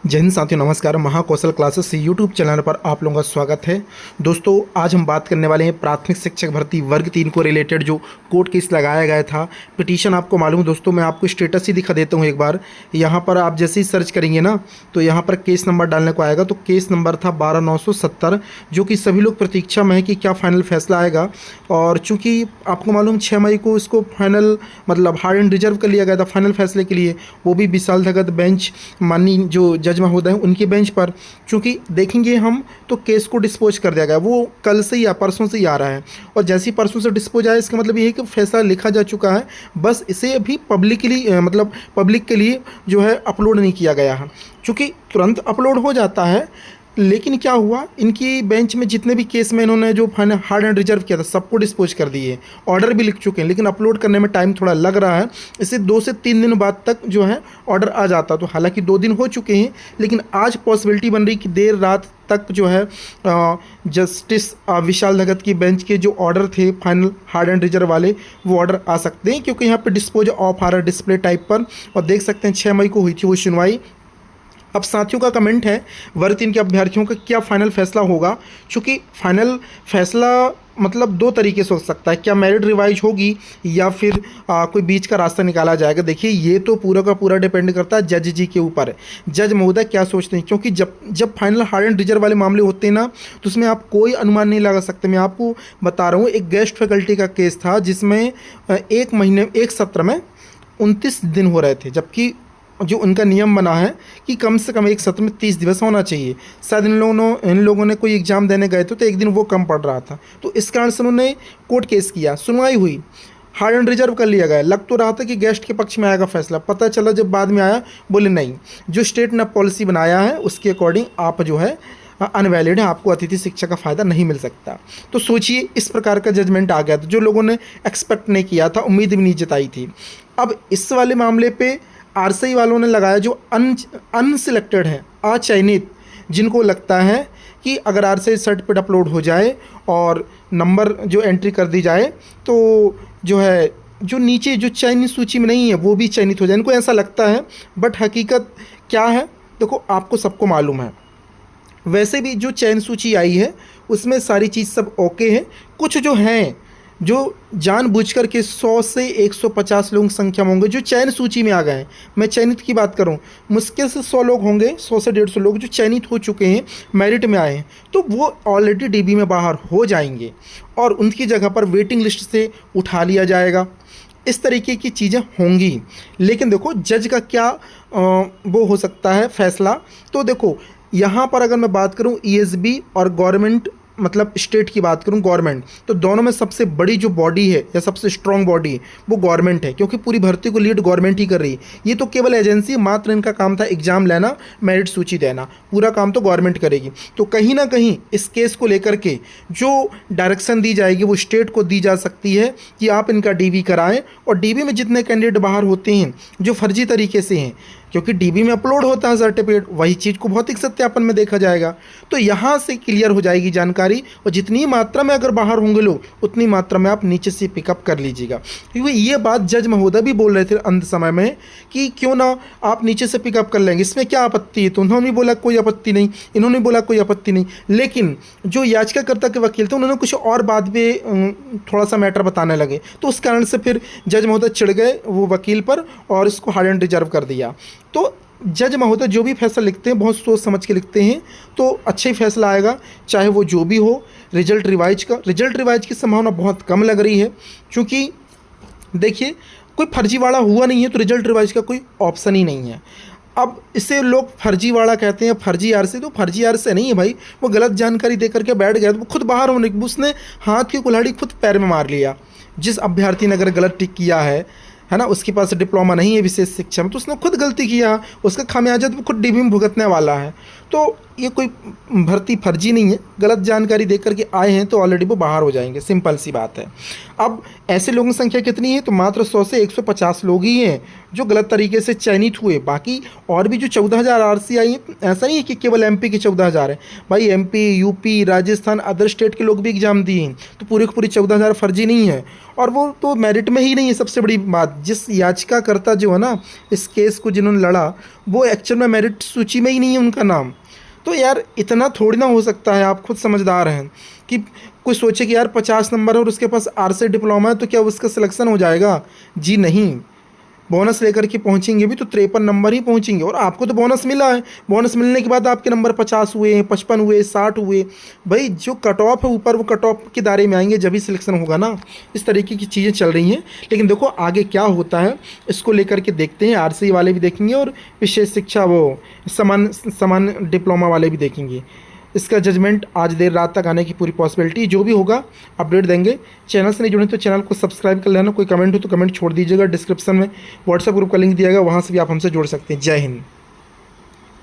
जय हिंद साथियों, नमस्कार। महाकौशल क्लासेस यूट्यूब चैनल पर आप लोगों का स्वागत है। दोस्तों, आज हम बात करने वाले हैं प्राथमिक शिक्षक भर्ती वर्ग 3 को रिलेटेड जो कोर्ट केस लगाया गया था। पिटीशन आपको मालूम है दोस्तों, मैं आपको स्टेटस ही दिखा देता हूं एक बार। यहाँ पर आप जैसे ही सर्च करेंगे ना, तो यहाँ पर केस नंबर डालने को आएगा, तो केस नंबर था 12970, जो कि सभी लोग प्रतीक्षा में है कि क्या फाइनल फैसला आएगा। और चूँकि आपको मालूम 6 मई को इसको फाइनल मतलब हार्ड एंड रिजर्व कर लिया गया था फाइनल फैसले के लिए, वो भी विशाल धगत बेंच माननीय जो जज महोदय हैं उनकी बेंच पर। चूँकि देखेंगे हम तो केस को डिस्पोज कर दिया गया, वो कल से या परसों से ही आ रहा है। और जैसे ही परसों से डिस्पोज आया, इसका मतलब ये है कि फैसला लिखा जा चुका है, बस इसे अभी पब्लिकली मतलब पब्लिक के लिए जो है अपलोड नहीं किया गया है। चूँकि तुरंत अपलोड हो जाता है, लेकिन क्या हुआ, इनकी बेंच में जितने भी केस में इन्होंने जो फाइनल हार्ड एंड रिजर्व किया था सबको डिस्पोज कर दिए, ऑर्डर भी लिख चुके हैं, लेकिन अपलोड करने में टाइम थोड़ा लग रहा है। इसे 2 से 3 दिन बाद तक जो है ऑर्डर आ जाता। तो हालांकि 2 दिन हो चुके हैं, लेकिन आज पॉसिबिलिटी बन रही कि देर रात तक जो है जस्टिस विशाल धगत की बेंच के जो ऑर्डर थे फाइनल हार्ड एंड रिजर्व वाले, वो ऑर्डर आ सकते हैं, क्योंकि यहाँ पे डिस्पोज ऑफ आ रहा है डिस्प्ले टाइप पर। और देख सकते हैं 6 मई को हुई थी वो सुनवाई। अब साथियों का कमेंट है, वर्ग 3 के अभ्यर्थियों का क्या फाइनल फैसला होगा। चूँकि फाइनल फैसला मतलब 2 तरीके से हो सकता है, क्या मेरिट रिवाइज होगी या फिर कोई बीच का रास्ता निकाला जाएगा। देखिए, ये तो पूरा का पूरा डिपेंड करता है जज जी के ऊपर, जज महोदय क्या सोचते हैं। क्योंकि जब फाइनल हार्ड एंड रिजर्व वाले मामले होते हैं ना, तो उसमें आप कोई अनुमान नहीं लगा सकते। मैं आपको बता रहा हूँ, एक गेस्ट फैकल्टी का केस था जिसमें एक सत्र में 29 दिन हो रहे थे, जबकि जो उनका नियम बना है कि कम से कम एक सत्र में 30 दिवस होना चाहिए। शायद इन लोगों ने कोई एग्ज़ाम देने गए थे, तो एक दिन वो कम पड़ रहा था, तो इस कारण से उन्होंने कोर्ट केस किया, सुनवाई हुई, हार्ड एंड रिजर्व कर लिया गया। लग तो रहा था कि गेस्ट के पक्ष में आएगा फैसला, पता चला जब बाद में आया, बोले नहीं, जो स्टेट ने पॉलिसी बनाया है उसके अकॉर्डिंग आप जो है अनवैलिड है, आपको अतिथि शिक्षा का फ़ायदा नहीं मिल सकता। तो सोचिए, इस प्रकार का जजमेंट आ गया था, जो लोगों ने एक्सपेक्ट नहीं किया था, उम्मीद भी नहीं जताई थी। अब इस वाले मामले पे आरसीई वालों ने लगाया जो अनसिलेक्टेड है, अचयनित, जिनको लगता है कि अगर आरसीई सर्टिफिकेट अपलोड हो जाए और नंबर जो एंट्री कर दी जाए, तो जो है जो नीचे जो चयनित सूची में नहीं है वो भी चयनित हो जाए, इनको ऐसा लगता है। बट हकीकत क्या है, देखो आपको सबको मालूम है, वैसे भी जो चयन सूची आई है उसमें सारी चीज़ सब ओके है। कुछ जो हैं जो जानबूझकर के 100 से 150 लोगों की संख्या में होंगे जो चयन सूची में आ गए हैं। मैं चयनित की बात करूं, मुश्किल से 100 लोग होंगे, 100 से 150 लोग जो चयनित हो चुके हैं, मेरिट में आए हैं, तो वो ऑलरेडी डीबी में बाहर हो जाएंगे और उनकी जगह पर वेटिंग लिस्ट से उठा लिया जाएगा। इस तरीके की चीज़ें होंगी। लेकिन देखो जज का क्या वो हो सकता है फैसला। तो देखो, यहाँ पर अगर मैं बात करूँ ईएसबी और गवर्नमेंट मतलब स्टेट की बात करूं, गवर्नमेंट, तो दोनों में सबसे बड़ी जो बॉडी है या सबसे स्ट्रांग बॉडी है वो गवर्नमेंट है, क्योंकि पूरी भर्ती को लीड गवर्नमेंट ही कर रही है। ये तो केवल एजेंसी, मात्र इनका काम था एग्जाम लेना, मेरिट सूची देना, पूरा काम तो गवर्नमेंट करेगी। तो कहीं ना कहीं इस केस को लेकर के जो डायरेक्शन दी जाएगी वो स्टेट को दी जा सकती है कि आप इनका डीबी कराएं। और डीबी में जितने कैंडिडेट बाहर होते हैं जो फर्जी तरीके से हैं, क्योंकि डीबी में अपलोड होता है सर्टिफिकेट, वही चीज़ को भौतिक सत्यापन में देखा जाएगा, तो यहाँ से क्लियर हो जाएगी जानकारी। और जितनी मात्रा में अगर बाहर होंगे लोग, उतनी मात्रा में आप नीचे से पिकअप कर लीजिएगा। क्योंकि ये बात जज महोदय भी बोल रहे थे अंत समय में कि क्यों ना आप नीचे से पिकअप कर लेंगे, इसमें क्या आपत्ति है। तो उन्होंने बोला कोई आपत्ति नहीं, इन्होंने बोला कोई आपत्ति नहीं, लेकिन जो याचिकाकर्ता के वकील थे उन्होंने कुछ और बात पे थोड़ा सा मैटर बताने लगे, तो उस कारण से फिर जज महोदय चिढ़ गए वो वकील पर और इसको हार्ड एंड रिजर्व कर दिया। तो जज महोदय जो भी फैसला लिखते हैं बहुत सोच समझ के लिखते हैं, तो अच्छा ही फैसला आएगा, चाहे वो जो भी हो। रिजल्ट रिवाइज की संभावना बहुत कम लग रही है, क्योंकि देखिए कोई फर्जीवाड़ा हुआ नहीं है, तो रिजल्ट रिवाइज का कोई ऑप्शन ही नहीं है। अब इसे लोग फर्जीवाड़ा कहते हैं, फर्जी आर से, तो फर्जी आर से नहीं है भाई, वो गलत जानकारी दे करके बैठ गया, तो वो खुद बाहर होने, उसने हाथ की कुल्हाड़ी खुद पैर में मार लिया। जिस अभ्यर्थी ने अगर गलत टिक किया है ना, उसके पास डिप्लोमा नहीं है विशेष शिक्षा में, तो उसने खुद गलती किया, उसका खामियाजा तो खुद डीबी में भुगतने वाला है। तो ये कोई भर्ती फर्जी नहीं है, गलत जानकारी दे करके आए हैं तो ऑलरेडी वो बाहर हो जाएंगे, सिंपल सी बात है। अब ऐसे लोगों की संख्या कितनी है, तो मात्र 100 से 150 लोग ही हैं जो गलत तरीके से चयनित हुए। बाकी और भी जो 14,000 आरसी आई हैं, ऐसा नहीं है कि केवल एमपी के 14,000 हैं भाई, MP, UP, Rajasthan, other state के लोग भी एग्जाम दिए हैं, तो पूरी की पूरी 14,000 फर्जी नहीं है। और वो तो मेरिट में ही नहीं है। सबसे बड़ी बात, जिस याचिकाकर्ता जो है ना इस केस को जिन्होंने लड़ा, वो एक्चुअल में मेरिट सूची में ही नहीं है उनका नाम। तो यार इतना थोड़ी ना हो सकता है, आप खुद समझदार हैं कि कोई सोचे कि यार 50 नंबर है और उसके पास आरसी डिप्लोमा है तो क्या उसका सिलेक्शन हो जाएगा? जी नहीं, बोनस लेकर के पहुंचेंगे भी तो 53 नंबर ही पहुंचेंगे। और आपको तो बोनस मिला है, बोनस मिलने के बाद आपके नंबर 50 हुए, 55 हुए, 60 हुए। भाई जो कट ऑफ है ऊपर, वो कट ऑफ के दायरे में आएंगे जब ही सिलेक्शन होगा ना। इस तरीके की चीज़ें चल रही हैं, लेकिन देखो आगे क्या होता है इसको लेकर के देखते हैं। आरसी वाले भी देखेंगे और विशेष शिक्षा वो समान डिप्लोमा वाले भी देखेंगे। इसका जजमेंट आज देर रात तक आने की पूरी पॉसिबिलिटी, जो भी होगा अपडेट देंगे। चैनल से नहीं जुड़े तो चैनल को सब्सक्राइब कर लेना। कोई कमेंट हो तो कमेंट छोड़ दीजिएगा, डिस्क्रिप्शन में व्हाट्सएप ग्रुप का लिंक दिया गया, वहाँ से भी आप हमसे जुड़ सकते हैं। जय हिंद।